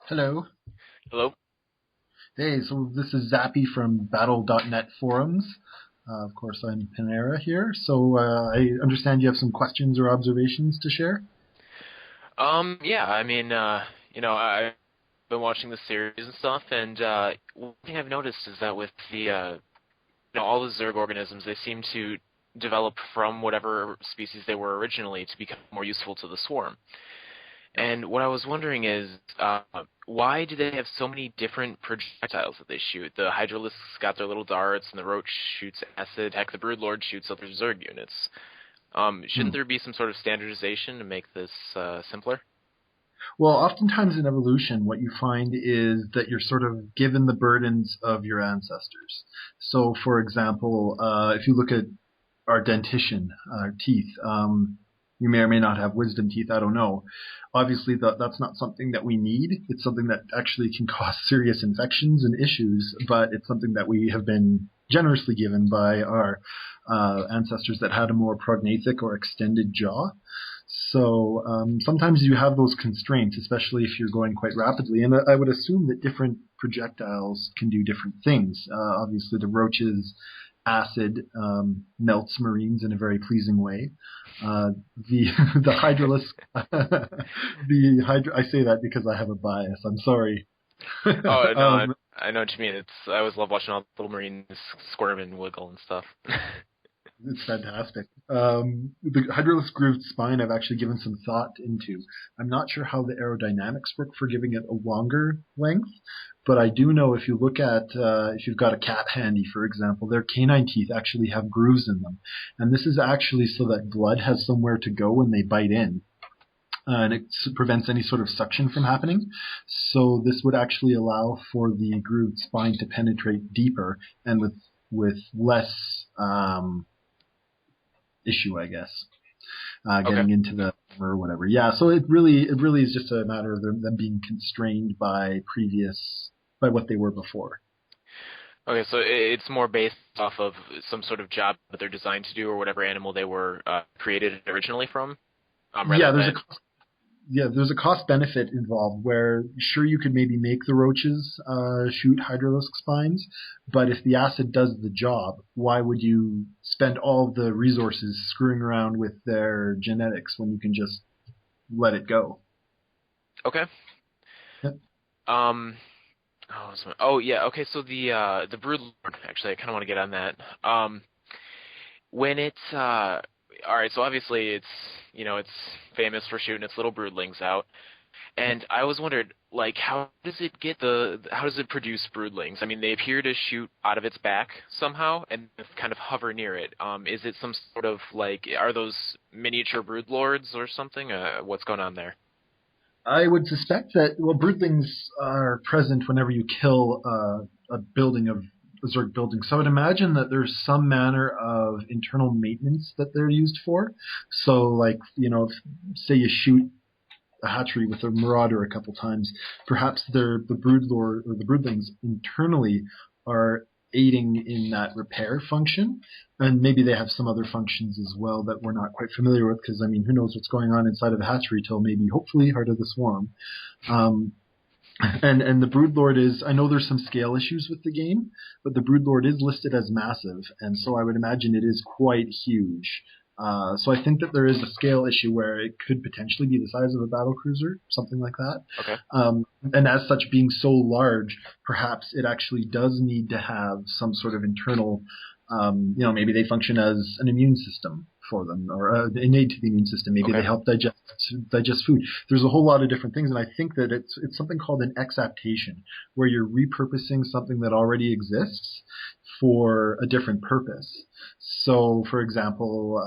Hello. Hello? Hey, so this is Zappy from Battle.net forums. Of course, I'm Panera here. I understand you have some questions or observations to share. Yeah, I've been watching the series and stuff, and one thing I've noticed is that with all the Zerg organisms, they seem to develop from whatever species they were originally to become more useful to the swarm. And what I was wondering is, why do they have so many different projectiles that they shoot? The Hydralisks got their little darts, and the Roach shoots acid. Heck, the Broodlord shoots other Zerg units. Hmm. Shouldn't there be some sort of standardization to make this simpler? Well, oftentimes in evolution, what you find is that you're sort of given the burdens of your ancestors. So, for example, if you look at our dentition, our teeth. You may or may not have wisdom teeth. I don't know. Obviously, that's not something that we need. It's something that actually can cause serious infections and issues, but it's something that we have been generously given by our ancestors that had a more prognathic or extended jaw. So sometimes you have those constraints, especially if you're going quite rapidly. And I would assume that different projectiles can do different things. Obviously, the roaches acid melts marines in a very pleasing way. The the hydralisk I say that because I have a bias. I'm sorry. Oh no, I, um, I know what you mean. I always love watching all the little marines squirm and wiggle and stuff. it's fantastic. The hydralisk grooved spine I've actually given some thought into. I'm not sure how the aerodynamics work for giving it a longer length, but I do know if you look at if you've got a cat handy, for example, their canine teeth actually have grooves in them, and this is actually so that blood has somewhere to go when they bite in. And it prevents any sort of suction from happening. So this would actually allow for the grooved spine to penetrate deeper and with less issue, I guess, Okay. getting into the or whatever. Yeah, so it really is just a matter of them being constrained by what they were before. Okay, so it's more based off of some sort of job that they're designed to do, or whatever animal they were created originally from, Yeah, rather than. there's a cost benefit involved where sure you could maybe make the roaches shoot hydralisk spines, but if the acid does the job, why would you spend all the resources screwing around with their genetics when you can just let it go? Okay. Yep. Um. Oh yeah. Okay. So the Broodlord. Actually, I kind of want to get on that. When it's all right. So obviously it's famous for shooting its little broodlings out. And I always wondered, like, how does it produce broodlings? I mean, they appear to shoot out of its back somehow and kind of hover near it. Is it some sort of like, are those miniature broodlords or something? What's going on there? I would suspect that, well, broodlings are present whenever you kill a building of a Zerg building. So I would imagine that there's some manner of internal maintenance that they're used for. So, like, say you shoot a hatchery with a marauder a couple times, perhaps the broodlord or the broodlings internally are aiding in that repair function, and maybe they have some other functions as well that we're not quite familiar with. Because I mean, who knows what's going on inside of a hatchery till maybe, hopefully, Heart of the Swarm. Um, and the Broodlord is, I know there's some scale issues with the game, but the Broodlord is listed as massive, and so I would imagine it is quite huge. So I think that there is a scale issue where it could potentially be the size of a battle cruiser, something like that. Okay. And as such, being so large, perhaps it actually does need to have some sort of internal, maybe they function as an immune system for them, or innate to the immune system. Maybe they Okay. help digest food. There's a whole lot of different things, and I think that it's something called an exaptation, where you're repurposing something that already exists for a different purpose. So, for example,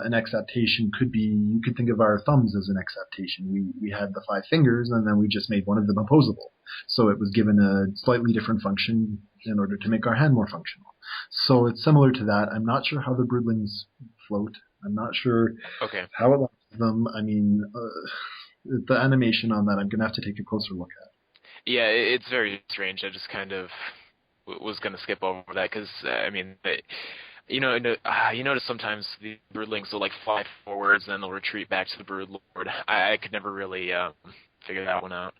an exaptation could be, you could think of our thumbs as an exaptation. We had the five fingers, and then we just made one of them opposable. So it was given a slightly different function in order to make our hand more functional. So it's similar to that. I'm not sure how the broodlings float. I'm not sure Okay. how it launches them. I mean, the animation on that, I'm going to have to take a closer look at. Yeah, it's very strange. I just kind of was going to skip over that because I mean, you notice sometimes the broodlings will like fly forwards and then they'll retreat back to the broodlord. I could never really figure that one out.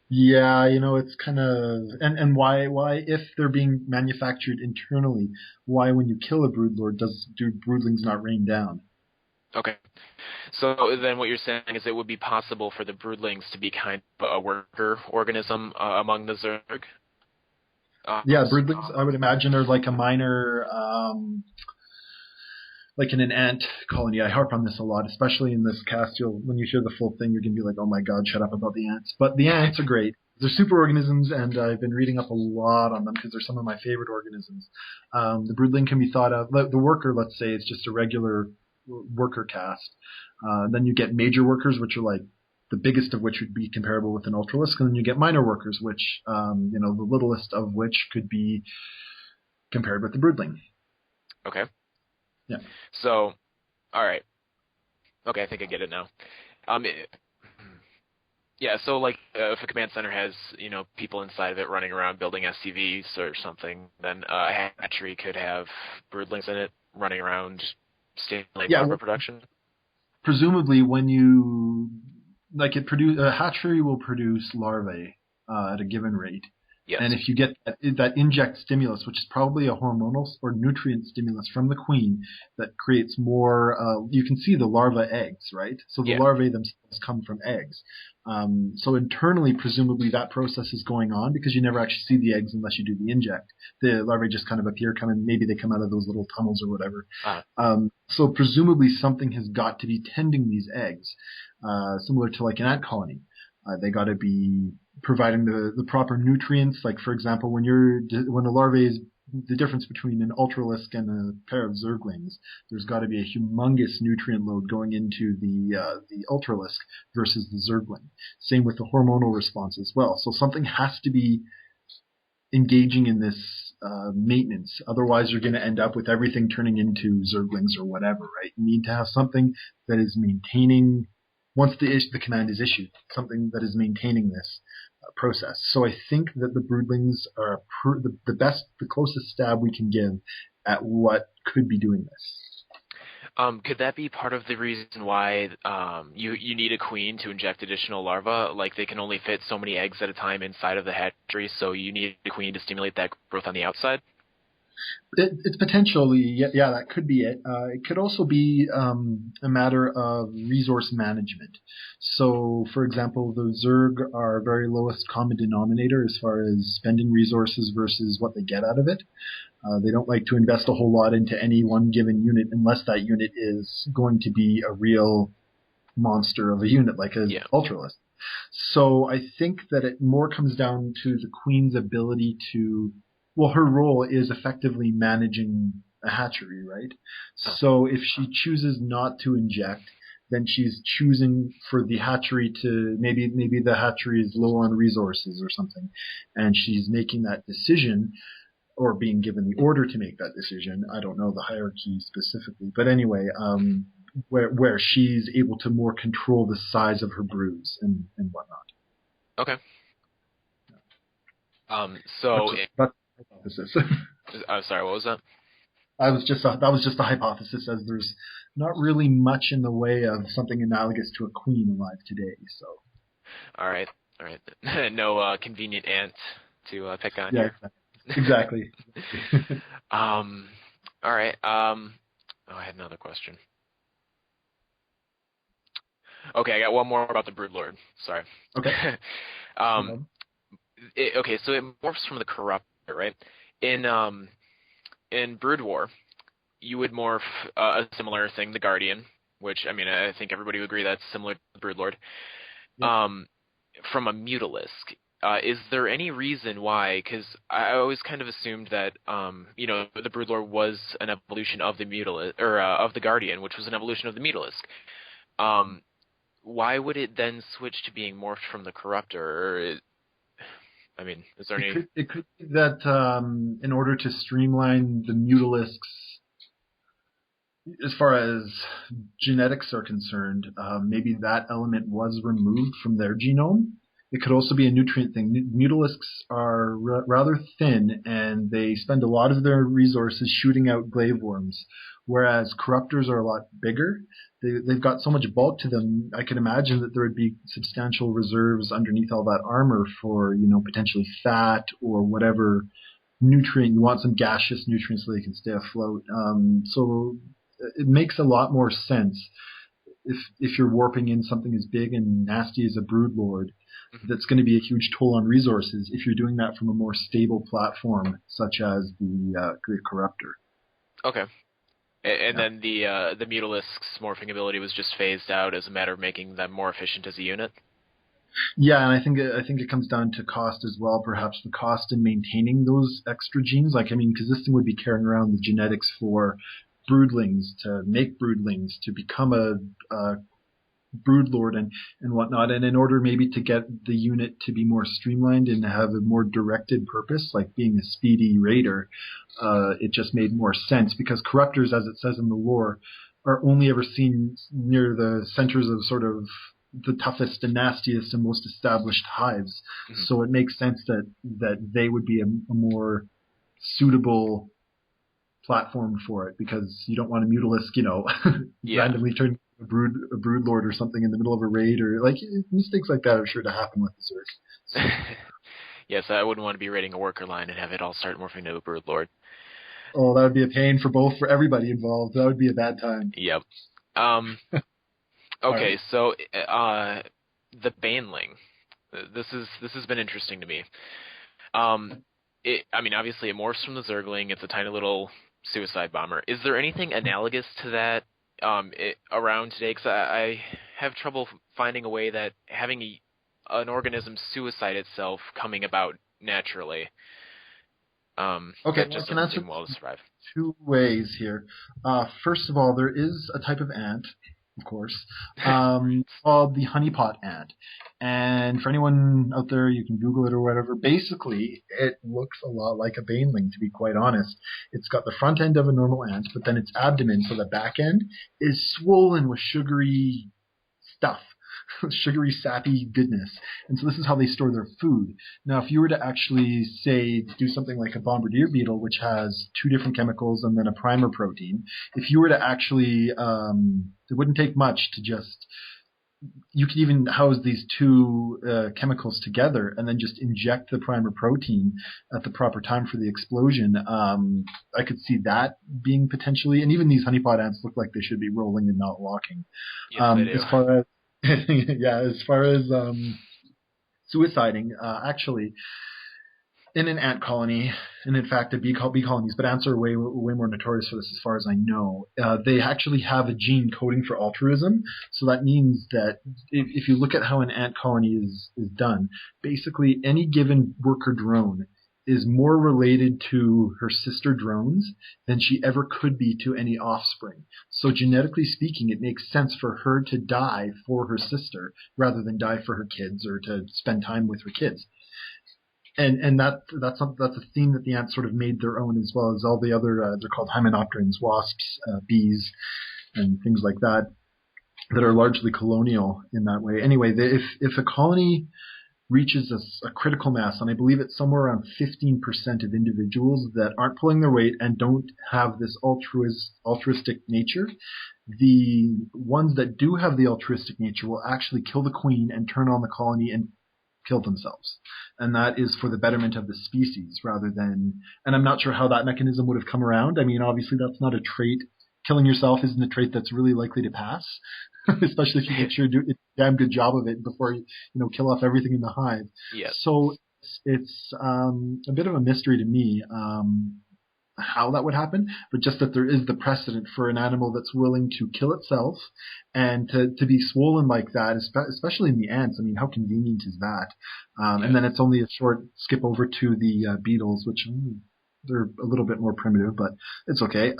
Yeah, it's kind of and why if they're being manufactured internally, why when you kill a broodlord do broodlings not rain down? Okay. So then what you're saying is it would be possible for the broodlings to be kind of a worker organism among the Zerg? Yeah, Um, broodlings I would imagine are like a minor like in an ant colony. I harp on this a lot, especially in this cast. When you hear the full thing, you're gonna be like, "Oh my god, shut up about the ants." But the ants are great. They're super organisms, and I've been reading up a lot on them because they're some of my favorite organisms. The broodling can be thought of. The worker, let's say, is just a regular worker caste. Then you get major workers, which are like the biggest of which would be comparable with an ultralisk, and then you get minor workers, which the littlest of which could be compared with the broodling. okay. Yeah. So, all right. Okay, I think I get it now. It, yeah, so like if a command center has, people inside of it running around building SCVs or something, then a hatchery could have broodlings in it running around stimulating Yeah, larva well, production. presumably when you like it produce a hatchery will produce larvae at a given rate, Yes. and if you get that inject stimulus, which is probably a hormonal or nutrient stimulus from the queen that creates more, you can see the larva eggs, right? So the Yeah. larvae themselves come from eggs. So internally, presumably that process is going on because you never actually see the eggs unless you do the inject. The larvae just kind of appear, maybe they come out of those little tunnels or whatever. Uh, So presumably something has got to be tending these eggs, similar to like an ant colony. They got to be providing the proper nutrients. Like for example, when a larvae is the difference between an ultralisk and a pair of zerglings, there's got to be a humongous nutrient load going into the ultralisk versus the zergling. Same with the hormonal response as well. So something has to be engaging in this maintenance. Otherwise, you're going to end up with everything turning into zerglings or whatever, right? You need to have something that is maintaining, once the command is issued, something that is maintaining this process. So I think that the broodlings are the best, the closest stab we can give at what could be doing this. could that be part of the reason why you need a queen to inject additional larvae? Like they can only fit so many eggs at a time inside of the hatchery, so you need a queen to stimulate that growth on the outside? It's potentially, yeah, that could be it. It could also be a matter of resource management. So, for example, the Zerg are very lowest common denominator as far as spending resources versus what they get out of it. They don't like to invest a whole lot into any one given unit unless that unit is going to be a real monster of a unit, like a Yeah. Ultralisk. So I think that it more comes down to the queen's ability to, well, her role is effectively managing a hatchery, right? Oh, So if she chooses not to inject, then she's choosing for the hatchery to maybe the hatchery is low on resources or something, and she's making that decision or being given the order to make that decision. I don't know the hierarchy specifically, but anyway, where she's able to more control the size of her broods and whatnot. okay. That's So, that's a hypothesis. I'm sorry, what was that? That was just a hypothesis, as there's not really much in the way of something analogous to a queen alive today. So All right, all right. No convenient ant to pick on yeah, here. exactly. um, all right. Oh, I had another question. Okay, I got one more about the Broodlord. Sorry. Okay. um, No okay, so it morphs from the Corruptor, right? In in Brood War, you would morph a similar thing, the Guardian, which I mean I think everybody would agree that's similar to the Broodlord. Yep. Um, from a Mutalisk. Is there any reason why? Because I always kind of assumed that the Broodlord was an evolution of the Mutalisk or of the Guardian, which was an evolution of the Mutalisk. Um, why would it then switch to being morphed from the Corruptor? I mean, is there any? It could be that in order to streamline the Mutalisks as far as genetics are concerned, maybe that element was removed from their genome. It could also be a nutrient thing. Mutalisks are rather thin, and they spend a lot of their resources shooting out glaive worms, whereas corruptors are a lot bigger. They've got so much bulk to them. I can imagine that there would be substantial reserves underneath all that armor for, potentially fat or whatever nutrient. You want some gaseous nutrients so they can stay afloat. So it makes a lot more sense if you're warping in something as big and nasty as a broodlord. That's going to be a huge toll on resources if you're doing that from a more stable platform such as the corruptor. Okay. And then the Mutalisk's morphing ability was just phased out as a matter of making them more efficient as a unit? Yeah, and I think it comes down to cost as well. Perhaps the cost in maintaining those extra genes. Because this thing would be carrying around the genetics for broodlings to make broodlings to become a broodlord and whatnot. And in order maybe to get the unit to be more streamlined and have a more directed purpose, like being a speedy raider, it just made more sense because corruptors, as it says in the lore, are only ever seen near the centers of sort of the toughest and nastiest and most established hives. Mm-hmm. So it makes sense that they would be a more suitable platform for it because you don't want a Mutalisk, randomly turn a broodlord or something in the middle of a raid or mistakes like that are sure to happen with the Zerg. So. Yes, I wouldn't want to be raiding a worker line and have it all start morphing into a broodlord. Oh, that would be a pain for everybody involved. That would be a bad time. Yep. Okay, right. So the Baneling. This has been interesting to me. Obviously it morphs from the Zergling. It's a tiny little suicide bomber. Is there anything analogous to that around today? Because I have trouble finding a way that having an organism suicide itself coming about naturally. Okay, that just doesn't seem well to survive. Two ways here. First of all, there is a type of ant, of course, called the honeypot ant. And for anyone out there, you can Google it or whatever. Basically, it looks a lot like a baneling, to be quite honest. It's got the front end of a normal ant, but then its abdomen, so the back end, is swollen with sugary stuff. Sugary, sappy goodness. And so this is how they store their food. Now, if you were to actually, say, do something like a bombardier beetle, which has two different chemicals and then a primer protein, if you were to actually, it wouldn't take much to just, you could even house these two chemicals together and then just inject the primer protein at the proper time for the explosion. I could see that being potentially, and even these honeypot ants look like they should be rolling and not walking. Yes, they do. As far as as far as suiciding, actually, in an ant colony, and in fact, bee colonies, but ants are way more notorious for this as far as I know. They actually have a gene coding for altruism, so that means that if you look at how an ant colony is done, basically any given worker drone is more related to her sister drones than she ever could be to any offspring. So genetically speaking, it makes sense for her to die for her sister rather than die for her kids or to spend time with her kids. And that's a theme that the ants sort of made their own, as well as all the other, they're called hymenopterans, wasps, bees, and things like that are largely colonial in that way. Anyway, if a colony reaches a critical mass, and I believe it's somewhere around 15% of individuals that aren't pulling their weight and don't have this altruistic nature, the ones that do have the altruistic nature will actually kill the queen and turn on the colony and kill themselves. And that is for the betterment of the species rather than, and I'm not sure how that mechanism would have come around. I mean, obviously that's not a trait. Killing yourself isn't a trait that's really likely to pass. Especially if you make sure you do a damn good job of it before you kill off everything in the hive. Yes. So it's a bit of a mystery to me how that would happen, but just that there is the precedent for an animal that's willing to kill itself and to be swollen like that, especially in the ants. I mean, how convenient is that? And then it's only a short skip over to the beetles, which they're a little bit more primitive, but it's okay.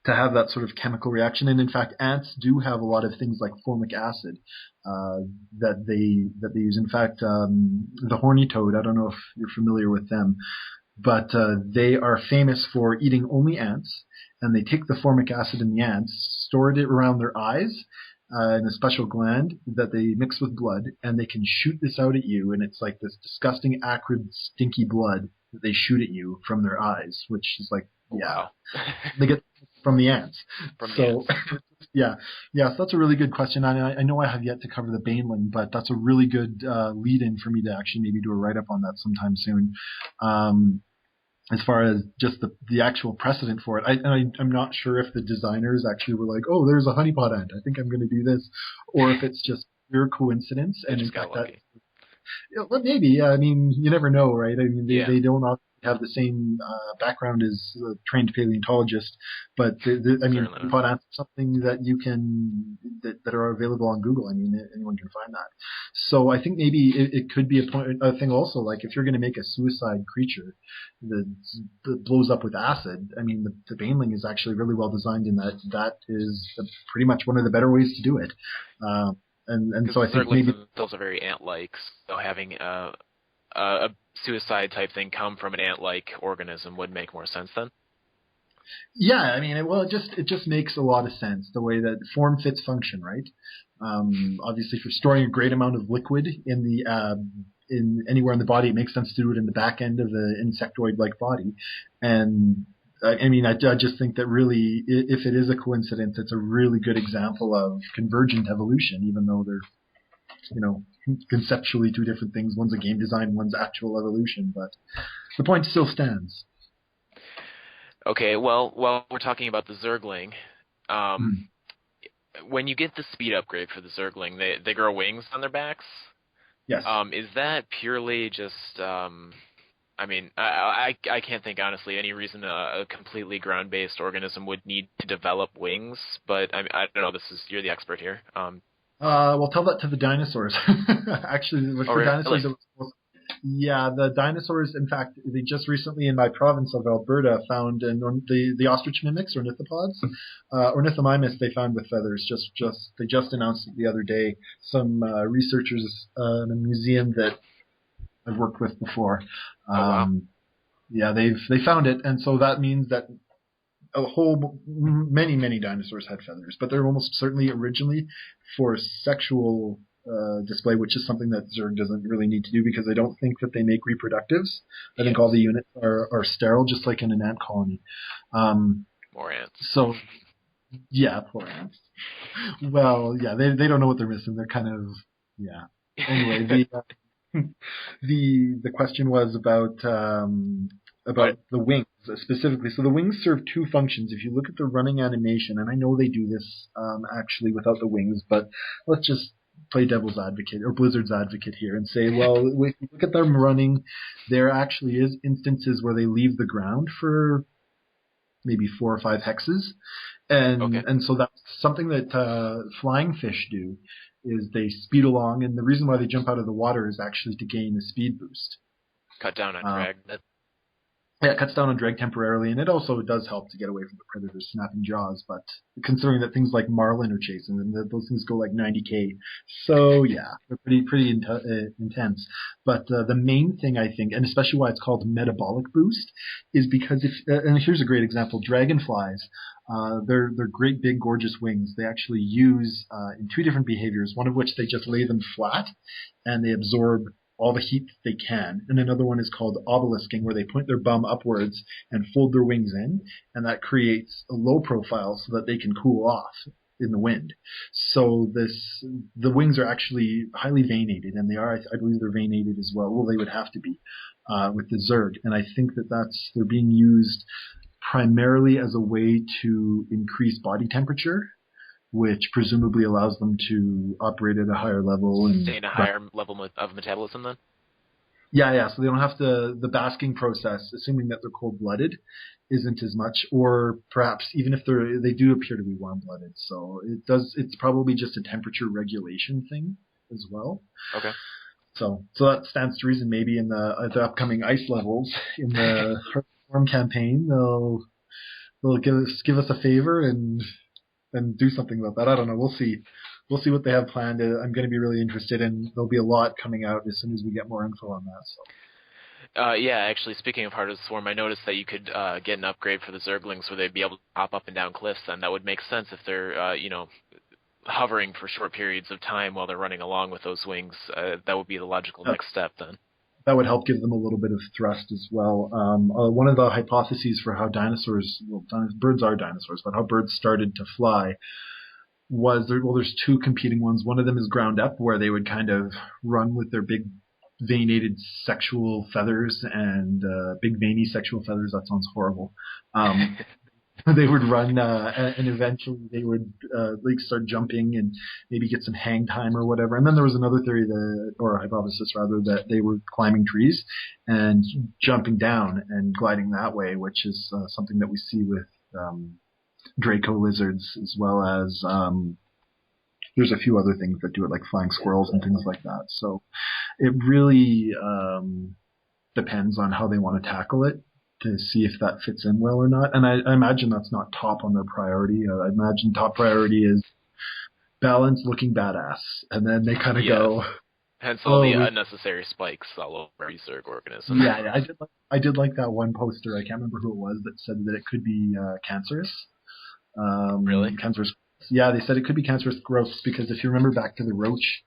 To have that sort of chemical reaction. And in fact, ants do have a lot of things like formic acid that they use. In fact, the horny toad, I don't know if you're familiar with them, but they are famous for eating only ants, and they take the formic acid in the ants, store it around their eyes in a special gland that they mix with blood, and they can shoot this out at you, and it's like this disgusting, acrid, stinky blood that they shoot at you from their eyes, which is like, yeah. Wow. They get from the ants. from the So ants. yeah, yeah. So that's a really good question. I know I have yet to cover the baneling, but that's a really good lead-in for me to actually maybe do a write-up on that sometime soon. As far as just the actual precedent for it, I'm not sure if the designers actually were like, oh, there's a honeypot ant, I think I'm going to do this, or if it's just pure coincidence. They And in just got fact, that lucky. well, maybe. Yeah, I mean, you never know, right? I mean, Yeah, they don't all have the same background as a trained paleontologist, but I mean, certainly. honeypot ants are something that you can that are available on Google. I mean, anyone can find that. So I think maybe it could be a thing also. Like if you're going to make a suicide creature that blows up with acid, I mean, the baneling is actually really well designed in that is pretty much one of the better ways to do it. And Because so the I think Zerglings maybe themselves are very ant-like, so having a suicide type thing come from an ant-like organism would make more sense then. yeah, I mean, it just makes a lot of sense the way that form fits function, right? Obviously, for storing a great amount of liquid in anywhere in the body, it makes sense to do it in the back end of the insectoid-like body. And I mean, I just think that really, if it is a coincidence, it's a really good example of convergent evolution, even though they're conceptually two different things. One's a game design, one's actual evolution, but the point still stands. Okay, well, while we're talking about the Zergling, um, Mm. when you get the speed upgrade for the Zergling, they grow wings on their backs. Yes. Is that purely just I mean, I can't think honestly any reason a completely ground-based organism would need to develop wings, but I don't know. You're the expert here. Well, tell that to the dinosaurs. Actually, with Oh the really? dinosaurs, yeah, the dinosaurs. In fact, they just recently in my province of Alberta found the ostrich mimics, ornithopods, ornithomimus. They found with feathers. They just announced it the other day. Some researchers in a museum that I've worked with before. Oh wow. Um, yeah, they found it, and so that means that many dinosaurs had feathers, but they're almost certainly originally for sexual display, which is something that Zerg doesn't really need to do because I don't think that they make reproductives. I think Yes. all the units are sterile, just like in an ant colony. Um, More ants. so yeah, poor ants. Well, yeah, they don't know what they're missing. They're kind of yeah. Anyway, the question was But about the wings specifically. So the wings serve two functions. If you look at the running animation, and I know they do this actually without the wings, but let's just play devil's advocate or Blizzard's advocate here and say, well, if you look at them running, there actually is instances where they leave the ground for maybe 4 or 5 hexes, okay, and so that's something that flying fish do is they speed along, and the reason why they jump out of the water is actually to gain a speed boost. cut down on Um, drag. yeah, it cuts down on drag temporarily, and it also does help to get away from the predator's snapping jaws. But considering that things like marlin are chasing them, those things go like 90 km. So yeah, they're pretty intense. But the main thing I think, and especially why it's called metabolic boost, is because if and here's a great example: dragonflies. They're great big gorgeous wings. They actually use in two different behaviors. One of which they just lay them flat, and they absorb all the heat they can. And another one is called obelisking, where they point their bum upwards and fold their wings in, and that creates a low profile so that they can cool off in the wind. So the wings are actually highly veinated, and they are, I believe, they're veinated as well. Well, they would have to be with the Zerg, and I think that they're being used primarily as a way to increase body temperature, which presumably allows them to operate at a higher level and Sustain a higher level of metabolism then. yeah, yeah. So they don't have to the basking process, assuming that they're cold blooded, isn't as much, or perhaps even if they do appear to be warm blooded. So it's probably just a temperature regulation thing as well. Okay. So that stands to reason. Maybe in the upcoming ice levels in the Storm campaign, they'll give us a favor and do something about that. I don't know. We'll see. We'll see what they have planned. I'm going to be really interested, and there'll be a lot coming out as soon as we get more info on that. So. Yeah, actually, speaking of Heart of the Swarm, I noticed that you could get an upgrade for the Zerglings where they'd be able to hop up and down cliffs, and that would make sense if they're, hovering for short periods of time while they're running along with those wings. That would be the logical next step then. that would help give them a little bit of thrust as well. One of the hypotheses for how birds are dinosaurs, but how birds started to fly there's two competing ones. One of them is ground up, where they would kind of run with their big veinated sexual feathers and big veiny sexual feathers. That sounds horrible. They would run, and eventually they would start jumping and maybe get some hang time or whatever. And then there was another theory or hypothesis rather, that they were climbing trees and jumping down and gliding that way, which is something that we see with Draco lizards, as well as there's a few other things that do it, like flying squirrels and things like that. So it really depends on how they want to tackle it to see if that fits in well or not. And I imagine that's not top on their priority. I imagine top priority is balance, looking badass, and then they kind of go. Hence all the unnecessary spikes all over Zerg organisms. Yeah, I did like that one poster. I can't remember who it was that said that it could be cancerous. Really? Cancerous. Yeah, they said it could be cancerous growth because if you remember back to the roach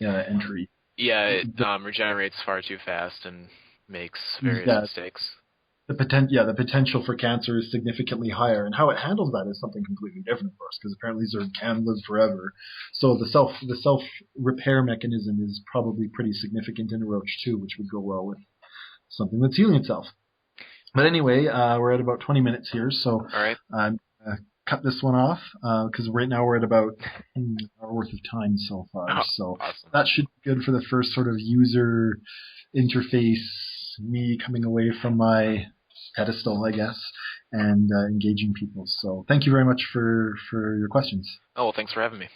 entry. Yeah, it regenerates far too fast and makes various mistakes. The potential for cancer is significantly higher, and how it handles that is something completely different, of course, because apparently Zerg can live forever. So the self repair mechanism is probably pretty significant in a roach too, which would go well with something that's healing itself. But anyway, we're at about 20 minutes here, so all right. I'm cut this one off because right now we're at about an hour worth of time so far. So awesome. That should be good for the first sort of user interface, me coming away from my pedestal, I guess, and engaging people. So thank you very much for your questions. Oh, well, thanks for having me.